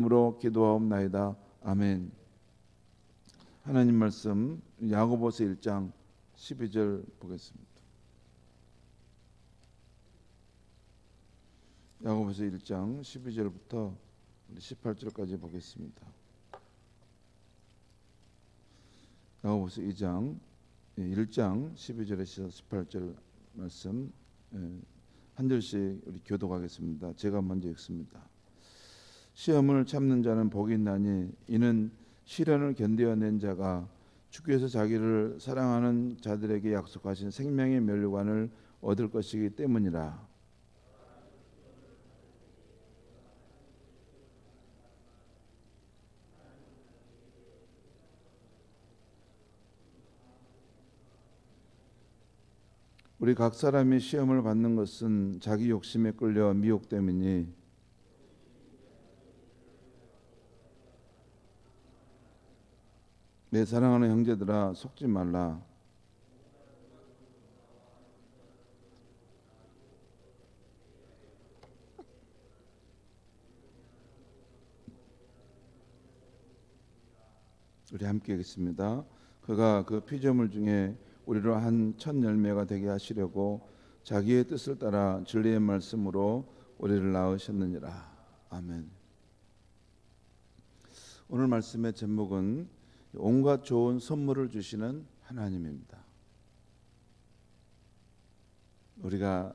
으로 기도하옵나이다. 아멘. 하나님 말씀 야고보서 1장 12절 보겠습니다. 야고보서 1장 12절부터 18절까지 보겠습니다. 야고보서 1장 12절에서 18절 말씀 한 절씩 우리 교독하겠습니다. 제가 먼저 읽습니다. 시험을 참는 자는 복이 있나니 이는 시련을 견뎌낸 자가 주께서 자기를 사랑하는 자들에게 약속하신 생명의 면류관을 얻을 것이기 때문이라. 우리 각 사람이 시험을 받는 것은 자기 욕심에 끌려 미혹됨이니 내 사랑하는 형제들아 속지 말라. 우리 함께 읽겠습니다. 그가 그 피조물 중에 우리로 한 첫 열매가 되게 하시려고 자기의 뜻을 따라 진리의 말씀으로 우리를 낳으셨느니라. 아멘. 오늘 말씀의 제목은 온갖 좋은 선물을 주시는 하나님입니다. 우리가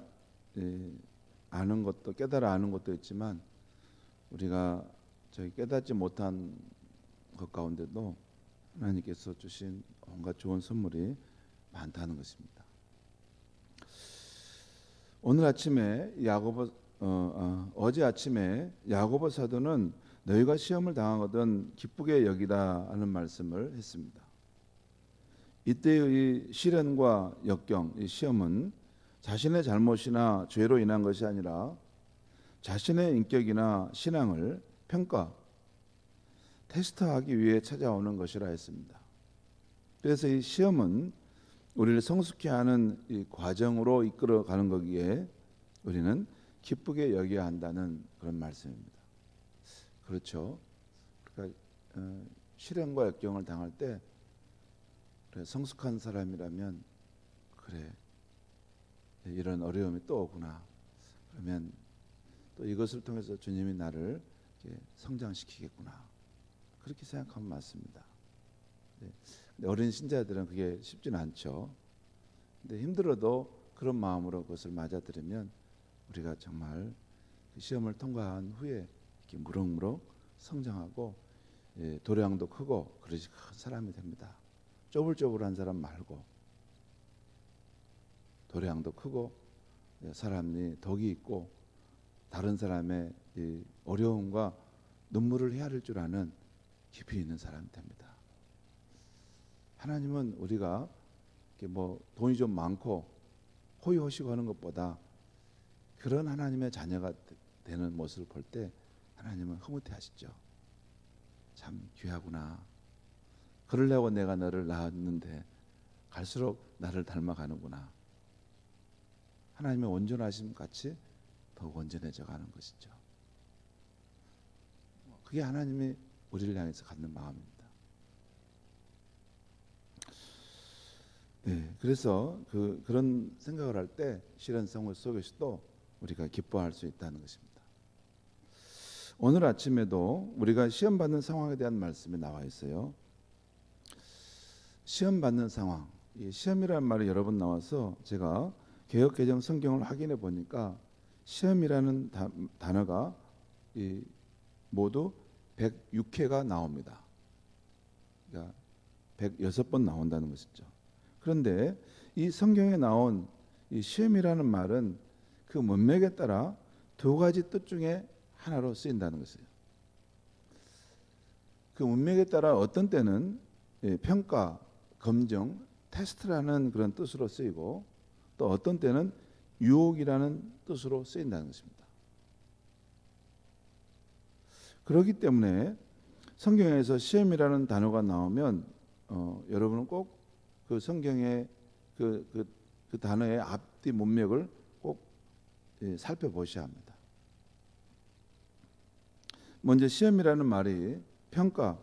아는 것도 깨달아 아는 것도 있지만 우리가 저희 깨닫지 못한 것 가운데도 하나님께서 주신 온갖 좋은 선물이 많다는 것입니다. 오늘 아침에 어제 아침에 야고보 사도는 너희가 시험을 당하거든 기쁘게 여기라 하는 말씀을 했습니다. 이때의 시련과 역경, 이 시험은 자신의 잘못이나 죄로 인한 것이 아니라 자신의 인격이나 신앙을 평가, 테스트하기 위해 찾아오는 것이라 했습니다. 그래서 이 시험은 우리를 성숙케 하는 이 과정으로 이끌어가는 거기에 우리는 기쁘게 여겨야 한다는 그런 말씀입니다. 그렇죠. 그러니까 시련과 역경을 당할 때 그래, 성숙한 사람이라면 그래 이런 어려움이 또 오구나. 그러면 또 이것을 통해서 주님이 나를 성장시키겠구나. 그렇게 생각하면 맞습니다. 근데 어린 신자들은 그게 쉽지는 않죠. 근데 힘들어도 그런 마음으로 그것을 맞아들이면 우리가 정말 시험을 통과한 후에 이렇게 무럭무럭 성장하고 도량도 크고 그릇이 큰 사람이 됩니다. 쪼불쪼불한 사람 말고 도량도 크고 사람이 덕이 있고 다른 사람의 이 어려움과 눈물을 헤아릴 줄 아는 깊이 있는 사람이 됩니다. 하나님은 우리가 이렇게 뭐 돈이 좀 많고 호의호식 하는 것보다 그런 하나님의 자녀가 되는 모습을 볼 때 하나님은 흐뭇해 하시죠. 참 귀하구나. 그러려고 내가 너를 낳았는데 갈수록 나를 닮아가는구나. 하나님의 온전하심 같이 더욱 온전해져 가는 것이죠. 그게 하나님이 우리를 향해서 갖는 마음입니다. 그래서 그런 생각을 할 때 시련성 속에서도 우리가 기뻐할 수 있다는 것입니다. 오늘 아침에도 우리가 시험 받는 상황에 대한 말씀이 나와 있어요. 시험 받는 상황, 이 시험이라는 말이 여러 번 나와서 제가 개역개정 성경을 확인해 보니까 시험이라는 단어가 모두 106회가 나옵니다. 그러니까 106번 나온다는 것이죠. 그런데 이 성경에 나온 이 시험이라는 말은 그 문맥에 따라 두 가지 뜻 중에 하나로 쓰인다는 것이에요. 그 문맥에 따라 어떤 때는 평가, 검증, 테스트라는 그런 뜻으로 쓰이고 또 어떤 때는 유혹이라는 뜻으로 쓰인다는 것입니다. 그렇기 때문에 성경에서 시험이라는 단어가 나오면 여러분은 꼭 그 성경의 그 단어의 앞뒤 문맥을 꼭 살펴보셔야 합니다. 먼저 시험이라는 말이 평가,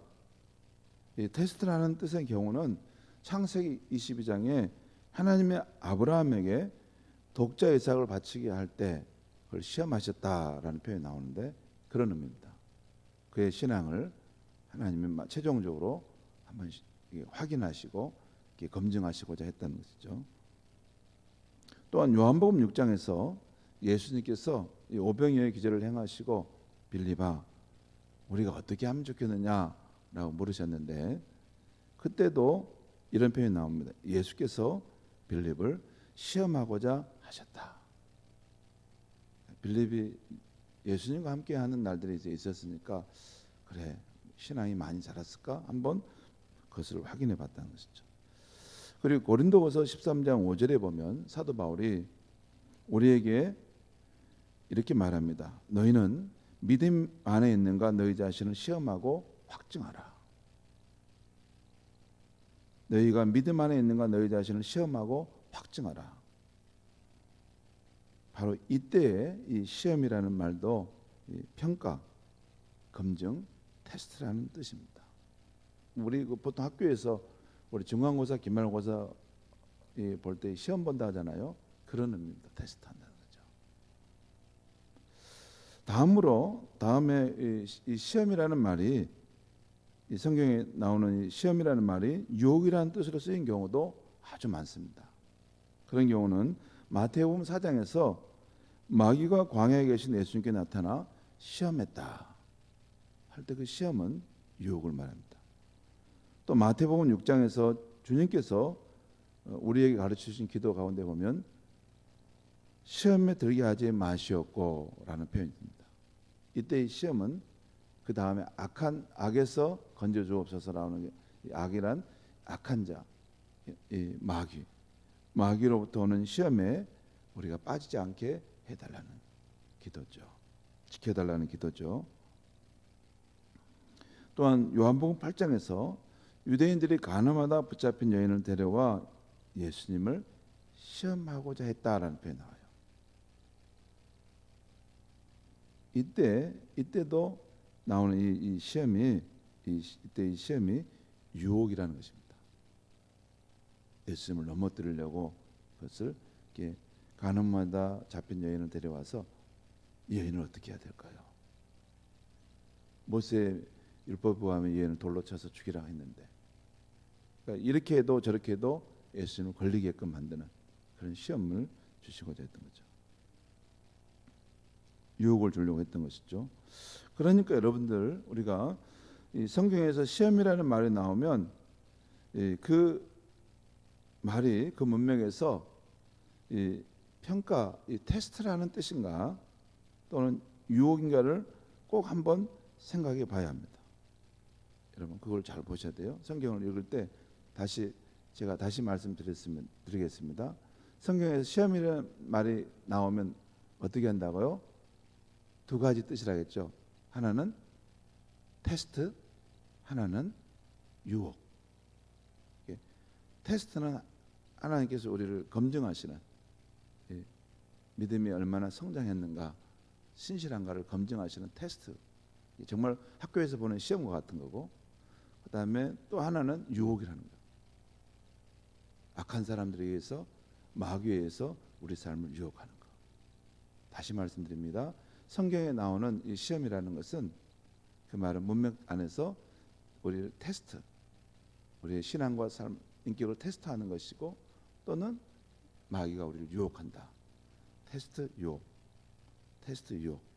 이 테스트라는 뜻의 경우는 창세기 22장에 하나님의 아브라함에게 독자 이삭을 바치게 할 때 그걸 시험하셨다라는 표현이 나오는데 그런 의미입니다. 그의 신앙을 하나님이 최종적으로 한번 확인하시고 검증하시고자 했다는 것이죠. 또한 요한복음 6장에서 예수님께서 이 오병이어의 기적을 행하시고 빌립아 우리가 어떻게 하면 좋겠느냐라고 물으셨는데 그때도 이런 표현이 나옵니다. 예수께서 빌립을 시험하고자 하셨다. 빌립이 예수님과 함께하는 날들이 이제 있었으니까 그래 신앙이 많이 자랐을까 한번 그것을 확인해 봤다는 것이죠. 그리고 고린도후서 13장 5절에 보면 사도 바울이 우리에게 이렇게 말합니다. 너희는 믿음 안에 있는가 너희 자신을 시험하고 확증하라. 너희가 믿음 안에 있는가 너희 자신을 시험하고 확증하라. 바로 이때에 이 시험이라는 말도 이 평가, 검증, 테스트라는 뜻입니다. 우리 보통 학교에서 우리 중간고사, 기말고사 볼 때 시험 본다 하잖아요. 그런 의미입니다. 테스트한다는 거죠. 다음에 이 시험이라는 말이 이 성경에 나오는 이 시험이라는 말이 유혹이라는 뜻으로 쓰인 경우도 아주 많습니다. 그런 경우는 마태복음 4장에서 마귀가 광야에 계신 예수님께 나타나 시험했다 할 때 그 시험은 유혹을 말합니다. 또 마태복음 6장에서 주님께서 우리에게 가르치신 기도 가운데 보면 시험에 들게 하지 마시옵고라는 표현이 있습니다. 이때 이 시험은 그 다음에 악에서 건져 주옵소서 나오는 게 악이란 악한 자, 이 마귀로부터 오는 시험에 우리가 빠지지 않게 해달라는 기도죠. 지켜달라는 기도죠. 또한 요한복음 8장에서 유대인들이 가늠하다 붙잡힌 여인을 데려와 예수님을 시험하고자 했다라는 표현이 나와요. 이때도 나오는 이 시험이 이때 이 시험이 유혹이라는 것입니다. 예수님을 넘어뜨리려고 그것을 이렇게 가늠하다 잡힌 여인을 데려와서 이 여인을 어떻게 해야 될까요? 모세 율법 구하면 이 여인을 돌로 쳐서 죽이라 했는데 그러니까 이렇게 해도 저렇게 해도 예수님을 걸리게끔 만드는 그런 시험을 주시고자 했던 거죠. 유혹을 주려고 했던 것이죠. 그러니까 여러분들 우리가 이 성경에서 시험이라는 말이 나오면 그 말이 그 문맥에서 이 평가, 이 테스트라는 뜻인가 또는 유혹인가를 꼭 한번 생각해 봐야 합니다. 여러분 그걸 잘 보셔야 돼요. 성경을 읽을 때 제가 다시 말씀드리겠습니다. 성경에서 시험이라는 말이 나오면 어떻게 한다고요? 두 가지 뜻이라겠죠. 하나는 테스트, 하나는 유혹. 테스트는 하나님께서 우리를 검증하시는 믿음이 얼마나 성장했는가, 신실한가를 검증하시는 테스트. 정말 학교에서 보는 시험과 같은 거고, 그 다음에 또 하나는 유혹이라는 거예요. 악한 사람들에 의해서 마귀에 의해서 우리 삶을 유혹하는 거. 다시 말씀드립니다. 성경에 나오는 이 시험이라는 것은 그 말은 문맥 안에서 우리를 테스트, 우리의 신앙과 삶, 인격을 테스트하는 것이고 또는 마귀가 우리를 유혹한다. 테스트, 유혹.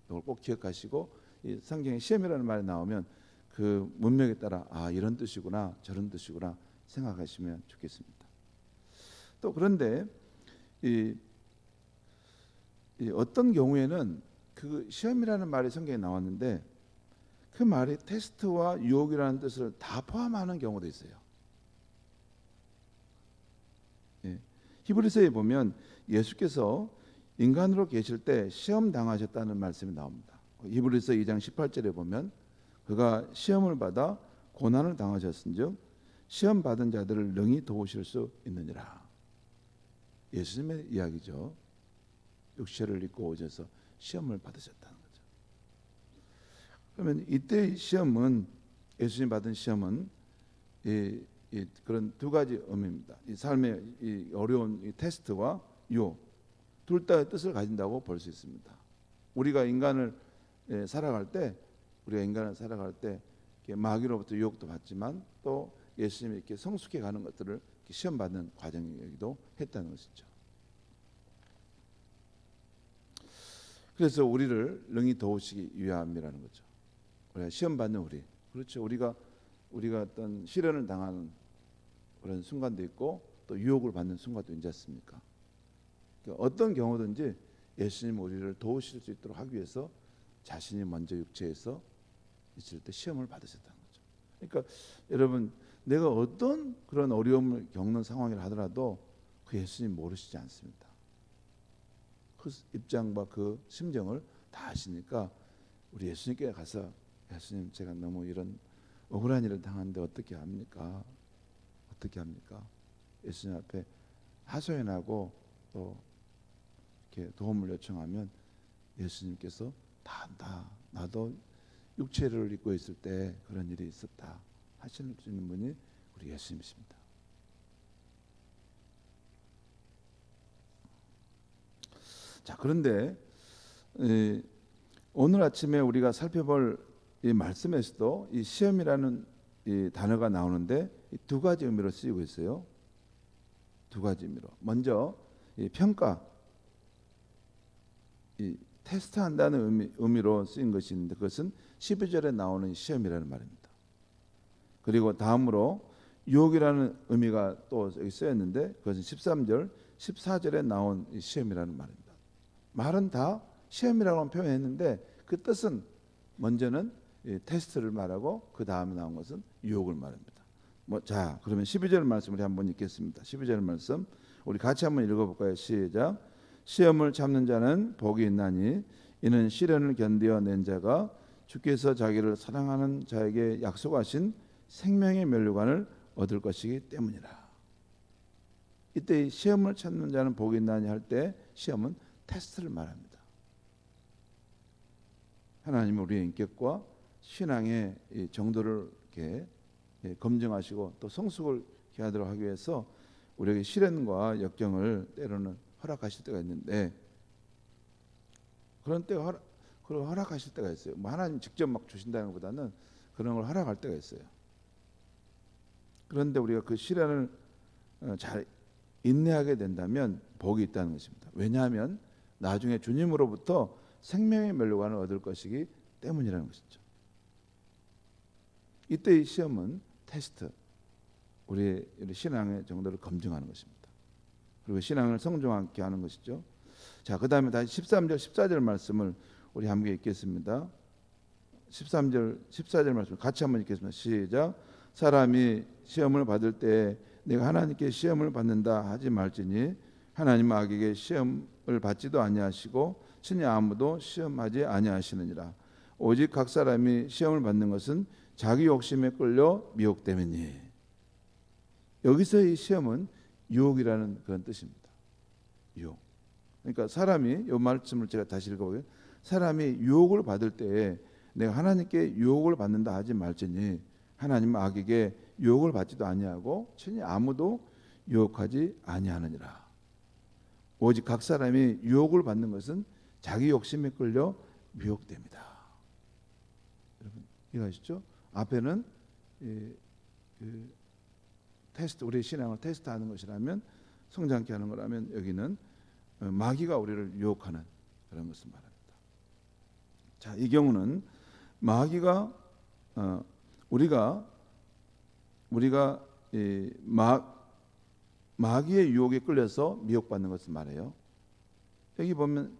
이걸 꼭 기억하시고 이 성경에 시험이라는 말이 나오면 그 문맥에 따라 이런 뜻이구나 저런 뜻이구나 생각하시면 좋겠습니다. 또 그런데 이 어떤 경우에는 그 시험이라는 말이 성경에 나왔는데 그 말이 테스트와 유혹이라는 뜻을 다 포함하는 경우도 있어요. 히브리서에 보면 예수께서 인간으로 계실 때 시험 당하셨다는 말씀이 나옵니다. 히브리서 2장 18절에 보면 그가 시험을 받아 고난을 당하셨은즉 시험 받은 자들을 능히 도우실 수 있느니라. 예수님의 이야기죠. 육체를 입고 오셔서 시험을 받으셨다는 거죠. 그러면 이때 시험은 예수님 받은 시험은 그런 두 가지 의미입니다. 이 삶의 이 어려운 이 테스트와 유혹 둘 다의 뜻을 가진다고 볼 수 있습니다. 우리가 인간을 살아갈 때 이렇게 마귀로부터 유혹도 받지만 또 예수님이 이렇게 성숙해 가는 것들을 이렇게 시험 받는 과정이기도 했다는 것이죠. 그래서 우리를 능히 도우시기 위함이라는 거죠. 우리가 시험 받는 우리, 그렇죠. 우리가 어떤 시련을 당하는 그런 순간도 있고 또 유혹을 받는 순간도 있지 않습니까? 그러니까 어떤 경우든지 예수님 우리를 도우실 수 있도록 하기 위해서 자신이 먼저 육체에서 있을 때 시험을 받으셨다는 거죠. 그러니까 여러분, 내가 어떤 그런 어려움을 겪는 상황이라 하더라도 그 예수님 모르시지 않습니다. 그 입장과 그 심정을 다 아시니까 우리 예수님께 가서 예수님, 제가 너무 이런 억울한 일을 당하는데 어떻게 합니까? 예수님 앞에 하소연하고 또 이렇게 도움을 요청하면 예수님께서 다 안다. 나도 육체를 입고 있을 때 그런 일이 있었다 하시는 분이 우리 예수님이십니다. 자, 그런데 오늘 아침에 우리가 살펴볼 이 말씀에서도 이 시험이라는 이 단어가 나오는데 이 두 가지 의미로 쓰이고 있어요. 두 가지 의미로. 먼저 이 평가, 이 테스트한다는 의미로 쓰인 것이 있는데 그것은 12절에 나오는 시험이라는 말입니다. 그리고 다음으로 유혹이라는 의미가 또 여기 쓰였는데 그것은 13절, 14절에 나온 이 시험이라는 말입니다. 말은 다 시험이라고 표현했는데 그 뜻은 먼저는 테스트를 말하고 그 다음에 나온 것은 유혹을 말합니다. 자, 그러면 12절 말씀 우리 한번 읽겠습니다. 12절 말씀 우리 같이 한번 읽어볼까요? 시작. 시험을 참는 자는 복이 있나니 이는 시련을 견디어낸 자가 주께서 자기를 사랑하는 자에게 약속하신 생명의 면류관을 얻을 것이기 때문이라. 이때 시험을 참는 자는 복이 있나니 할 때 시험은 테스트를 말합니다. 하나님은 우리의 인격과 신앙의 정도를 이렇게 검증하시고 또 성숙을 하도록 하기 위해서 우리에게 시련과 역경을 때로는 허락하실 때가 있는데 그런 때가 허락하실 때가 있어요. 뭐 하나님 직접 막 주신다는 것보다는 그런 걸 허락할 때가 있어요. 그런데 우리가 그 시련을 잘 인내하게 된다면 복이 있다는 것입니다. 왜냐하면 나중에 주님으로부터 생명의 면류관을 얻을 것이기 때문이라는 것이죠. 이때의 시험은 테스트, 우리의 신앙의 정도를 검증하는 것입니다. 그리고 신앙을 성장하게 하는 것이죠. 자, 그 다음에 다시 13절, 14절 말씀을 우리 함께 읽겠습니다. 13절, 14절 말씀 같이 한번 읽겠습니다. 시작. 사람이 시험을 받을 때 내가 하나님께 시험을 받는다 하지 말지니 하나님은 악에게 시험을 받지도 아니하시고 친히 아무도 시험하지 아니하시느니라. 오직 각 사람이 시험을 받는 것은 자기 욕심에 끌려 미혹되느니. 여기서 이 시험은 유혹이라는 그런 뜻입니다. 유혹. 그러니까 사람이, 이 말씀을 제가 다시 읽어보게요. 사람이 유혹을 받을 때에 내가 하나님께 유혹을 받는다 하지 말지니 하나님은 악에게 유혹을 받지도 아니하고 친히 아무도 유혹하지 아니하느니라. 오직 각 사람이 유혹을 받는 것은 자기 욕심에 끌려 미혹됩니다. 여러분 이해하시죠? 앞에는 테스트, 우리의 신앙을 테스트하는 것이라면, 성장케 하는 거라면, 여기는 마귀가 우리를 유혹하는 그런 것을 말합니다. 자, 이 경우는 마귀가 우리가 마귀의 유혹에 끌려서 미혹받는 것을 말해요. 여기 보면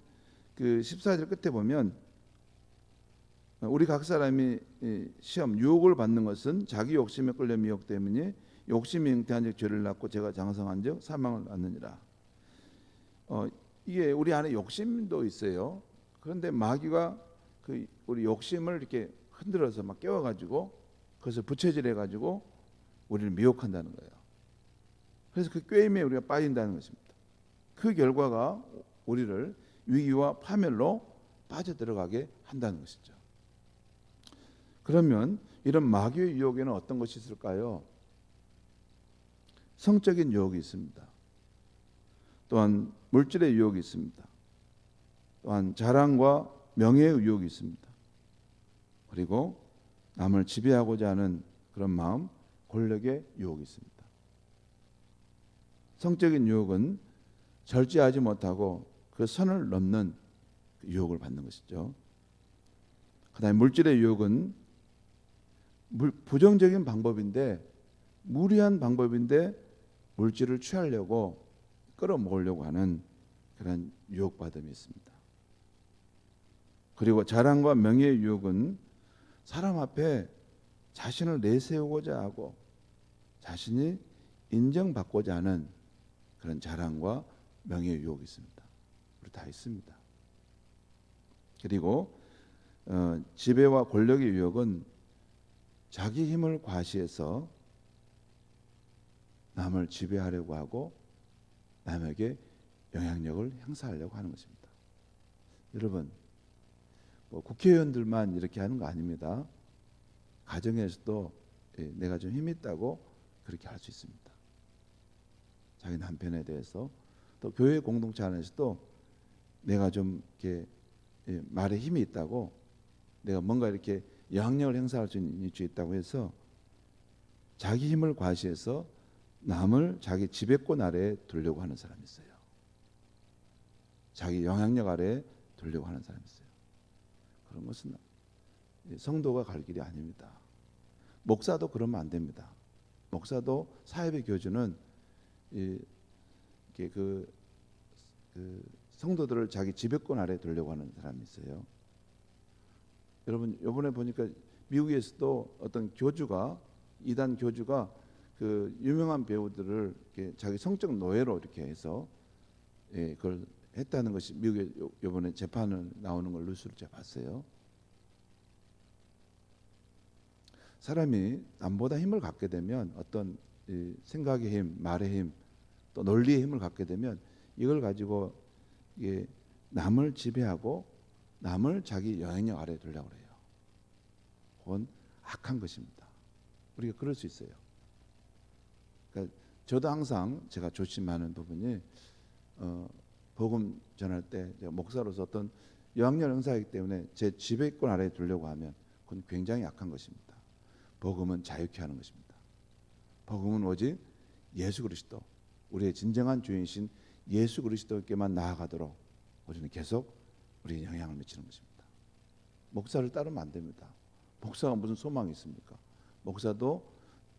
그 14절 끝에 보면 우리 각 사람이 시험 유혹을 받는 것은 자기 욕심에 끌려 미혹 때문에 욕심이 잉태한즉 죄를 낳고 죄가 장성한즉 사망을 낳느니라. 이게 우리 안에 욕심도 있어요. 그런데 마귀가 그 우리 욕심을 이렇게 흔들어서 막 깨워가지고 그것을 부채질해가지고 우리를 미혹한다는 거예요. 그래서 그 꾀임에 우리가 빠진다는 것입니다. 그 결과가 우리를 위기와 파멸로 빠져들어가게 한다는 것이죠. 그러면 이런 마귀의 유혹에는 어떤 것이 있을까요? 성적인 유혹이 있습니다. 또한 물질의 유혹이 있습니다. 또한 자랑과 명예의 유혹이 있습니다. 그리고 남을 지배하고자 하는 그런 마음, 권력의 유혹이 있습니다. 성적인 유혹은 절제하지 못하고 그 선을 넘는 유혹을 받는 것이죠. 그다음에 물질의 유혹은 부정적인 방법인데, 무리한 방법인데 물질을 취하려고 끌어모으려고 하는 그런 유혹받음이 있습니다. 그리고 자랑과 명예의 유혹은 사람 앞에 자신을 내세우고자 하고 자신이 인정받고자 하는 그런 자랑과 명예의 유혹이 있습니다. 우리 다 있습니다. 그리고 지배와 권력의 유혹은 자기 힘을 과시해서 남을 지배하려고 하고 남에게 영향력을 행사하려고 하는 것입니다. 여러분, 국회의원들만 이렇게 하는 거 아닙니다. 가정에서도 내가 좀 힘이 있다고 그렇게 할 수 있습니다. 자기 남편에 대해서, 또 교회 공동체 안에서도 내가 좀 이렇게 말에 힘이 있다고, 내가 뭔가 이렇게 영향력을 행사할 수 있다고 해서 자기 힘을 과시해서 남을 자기 지배권 아래에 두려고 하는 사람이 있어요. 자기 영향력 아래에 두려고 하는 사람이 있어요. 그런 것은 성도가 갈 길이 아닙니다. 목사도 그러면 안 됩니다. 목사도 사회의 교주는 그 성도들을 자기 지배권 아래에 두려고 하는 사람이 있어요. 여러분, 이번에 보니까 미국에서도 어떤 교주가, 이단 교주가 그 유명한 배우들을 이렇게 자기 성적 노예로 이렇게 해서 그걸 했다는 것이 미국에 이번에 재판을 나오는 걸 뉴스로 제가 봤어요. 사람이 남보다 힘을 갖게 되면, 어떤 생각의 힘, 말의 힘, 또 논리의 힘을 갖게 되면 이걸 가지고 남을 지배하고 남을 자기 영향력 아래에 두려고 해요. 그건 악한 것입니다. 우리가 그럴 수 있어요. 그러니까 저도 항상 제가 조심하는 부분이 복음 전할 때 제가 목사로서 어떤 영향력 행사이기 때문에 제 지배권 아래에 두려고 하면 그건 굉장히 악한 것입니다. 복음은 자유케 하는 것입니다. 복음은 오직 예수 그리스도, 우리의 진정한 주인이신 예수 그리스도께만 나아가도록 우리는 계속 우리의 영향을 미치는 것입니다. 목사를 따르면 안 됩니다. 목사가 무슨 소망이 있습니까? 목사도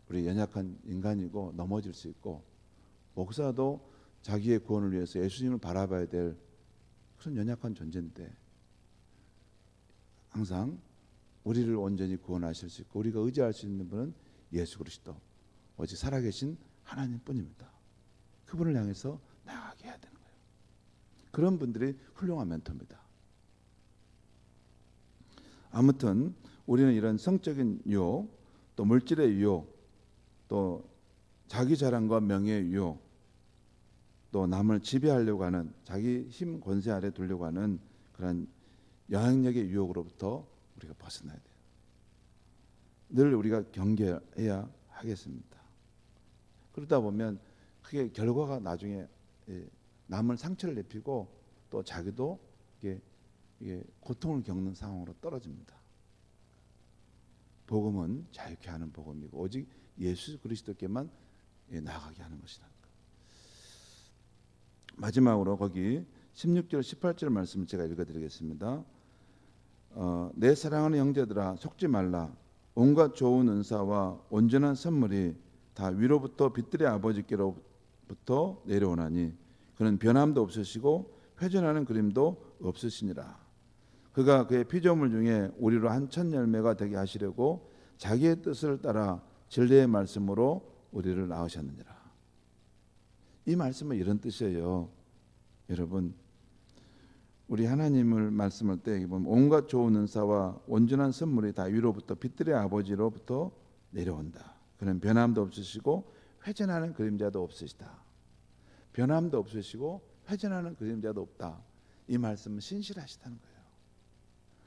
우리 연약한 인간이고 넘어질 수 있고, 목사도 자기의 구원을 위해서 예수님을 바라봐야 될 그런 연약한 존재인데, 항상 우리를 온전히 구원하실 수 있고 우리가 의지할 수 있는 분은 예수 그리스도, 오직 살아계신 하나님뿐입니다. 그분을 향해서 나아가게 해야 되는 거예요. 그런 분들이 훌륭한 멘토입니다. 아무튼 우리는 이런 성적인 유혹, 또 물질의 유혹, 또 자기 자랑과 명예의 유혹, 또 남을 지배하려고 하는, 자기 힘 권세 아래 두려고 하는 그런 영향력의 유혹으로부터 우리가 벗어나야 돼요. 늘 우리가 경계해야 하겠습니다. 그러다 보면 그게 결과가 나중에 남을 상처를 입히고 또 자기도 이게 고통을 겪는 상황으로 떨어집니다. 복음은 자유케 하는 복음이고 오직 예수 그리스도께만 나아가게 하는 것이다. 마지막으로 거기 16절 18절 말씀을 제가 읽어드리겠습니다. 내 사랑하는 형제들아, 속지 말라. 온갖 좋은 은사와 온전한 선물이 다 위로부터 빛들의 아버지께로부터 내려오나니 그는 변함도 없으시고 회전하는 그림도 없으시니라. 그가 그의 피조물 중에 우리로 한 첫 열매가 되게 하시려고 자기의 뜻을 따라 진리의 말씀으로 우리를 낳으셨느니라. 이 말씀은 이런 뜻이에요. 여러분, 우리 하나님을 말씀할 때 보면 온갖 좋은 은사와 온전한 선물이 다 위로부터 빛들의 아버지로부터 내려온다. 그는 변함도 없으시고 회전하는 그림자도 없으시다. 변함도 없으시고 회전하는 그림자도 없다. 이 말씀은 신실하시다는 거예요.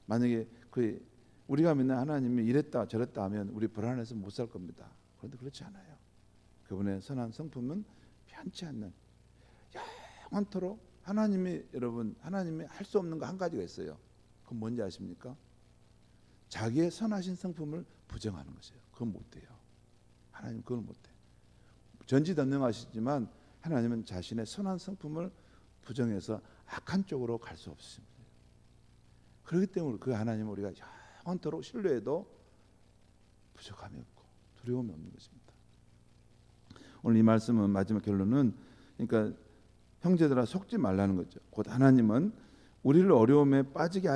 만약에 그 우리가 믿는 하나님이 이랬다 저랬다 하면 우리 불안해서 못 살 겁니다. 그런데 그렇지 않아요. 그분의 선한 성품은 변치 않는 영원토록 여러분 하나님이 할 수 없는 거 한 가지가 있어요. 그건 뭔지 아십니까? 자기의 선하신 성품을 부정하는 것이에요. 그건 못해요. 하나님 그걸 못해요. 전지전능하시지만 하나님은 자신의 선한 성품을 부정해서 악한 쪽으로 갈 수 없습니다. 그렇기 때문에 그 하나님을 우리가 영원토록 신뢰해도 부족함이 없고 두려움이 없는 것입니다. 오늘 이 말씀은 마지막 결론은 그러니까 형제들아 속지 말라는 거죠. 곧 하나님은 우리를 어려움에 빠지게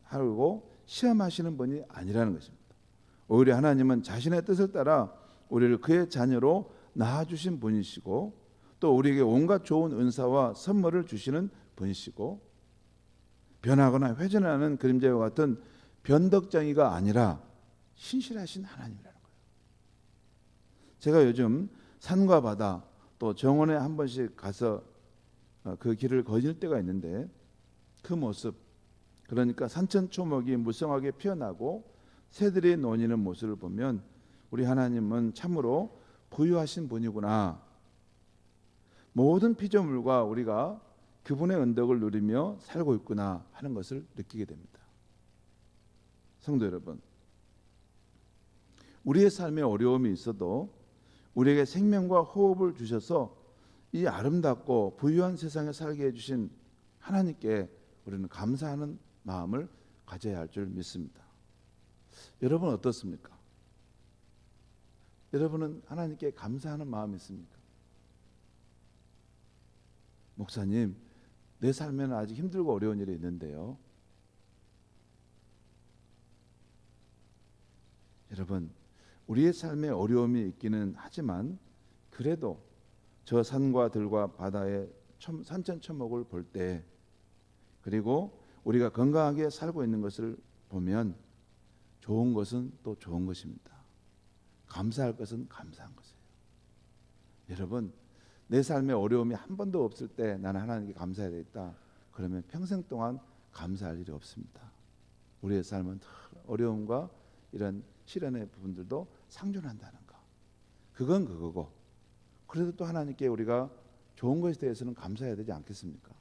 하고 시험하시는 분이 아니라는 것입니다. 오히려 하나님은 자신의 뜻을 따라 우리를 그의 자녀로 낳아주신 분이시고 또 우리에게 온갖 좋은 은사와 선물을 주시는 분이시고 변하거나 회전하는 그림자와 같은 변덕쟁이가 아니라 신실하신 하나님이라는 거예요. 제가 요즘 산과 바다 또 정원에 한 번씩 가서 그 길을 거닐 때가 있는데 그 모습, 그러니까 산천초목이 무성하게 피어나고 새들이 노니는 모습을 보면 우리 하나님은 참으로 부유하신 분이구나. 모든 피조물과 우리가 그분의 은덕을 누리며 살고 있구나 하는 것을 느끼게 됩니다. 성도 여러분, 우리의 삶에 어려움이 있어도 우리에게 생명과 호흡을 주셔서 이 아름답고 부유한 세상에 살게 해주신 하나님께 우리는 감사하는 마음을 가져야 할 줄 믿습니다. 여러분 어떻습니까? 여러분은 하나님께 감사하는 마음이 있습니까? 목사님, 내 삶에는 아직 힘들고 어려운 일이 있는데요. 여러분, 우리의 삶에 어려움이 있기는 하지만 그래도 저 산과 들과 바다의 산천초목을 볼 때 그리고 우리가 건강하게 살고 있는 것을 보면 좋은 것은 또 좋은 것입니다. 감사할 것은 감사한 것이에요. 여러분, 내 삶에 어려움이 한 번도 없을 때 나는 하나님께 감사해야 되겠다. 그러면 평생 동안 감사할 일이 없습니다. 우리의 삶은 어려움과 이런 시련의 부분들도 상존한다는 거. 그건 그거고 그래도 또 하나님께 우리가 좋은 것에 대해서는 감사해야 되지 않겠습니까?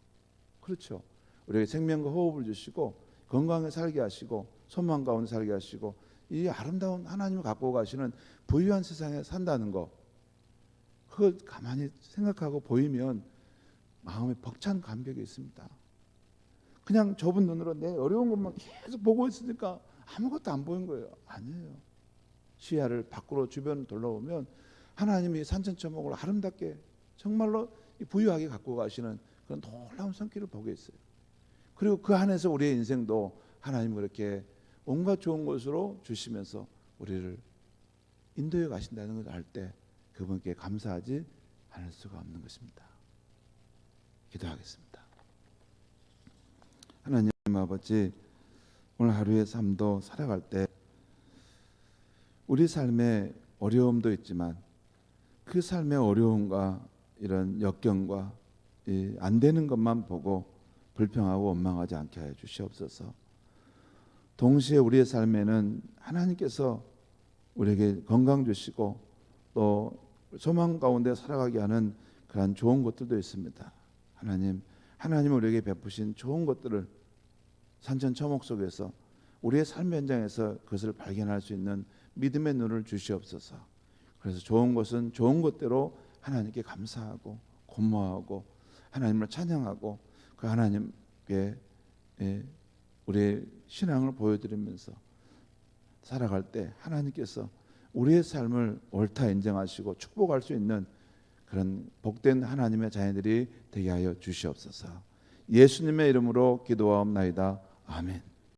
그렇죠. 우리에게 생명과 호흡을 주시고 건강하게 살게 하시고 소망 가운데 살게 하시고 이 아름다운 하나님을 갖고 가시는 부유한 세상에 산다는 거, 그걸 가만히 생각하고 보이면 마음에 벅찬 감격이 있습니다. 그냥 좁은 눈으로 내 어려운 것만 계속 보고 있으니까 아무것도 안 보인 거예요. 아니에요. 시야를 밖으로 주변 둘러보면 하나님이 산천초목을 아름답게 정말로 부유하게 갖고 가시는 그런 놀라운 손길을 보게 있어요. 그리고 그 안에서 우리의 인생도 하나님이 그렇게 온갖 좋은 것으로 주시면서 우리를 인도해 가신다는 걸 알 때 그분께 감사하지 않을 수가 없는 것입니다. 기도하겠습니다. 하나님 아버지, 오늘 하루의 삶도 살아갈 때 우리 삶에 어려움도 있지만 그 삶의 어려움과 이런 역경과 안 되는 것만 보고 불평하고 원망하지 않게 하여 주시옵소서. 동시에 우리의 삶에는 하나님께서 우리에게 건강 주시고 또 소망 가운데 살아가게 하는 그러한 좋은 것들도 있습니다. 하나님 우리에게 베푸신 좋은 것들을 산천초목 속에서 우리의 삶 현장에서 그것을 발견할 수 있는 믿음의 눈을 주시옵소서. 그래서 좋은 것은 좋은 것대로 하나님께 감사하고 고마워하고 하나님을 찬양하고 그 하나님께 우리의 신앙을 보여드리면서 살아갈 때 하나님께서 우리의 삶을 옳다 인정하시고 축복할 수 있는 그런 복된 하나님의 자녀들이 되게 하여 주시옵소서. 예수님의 이름으로 기도하옵나이다. 아멘.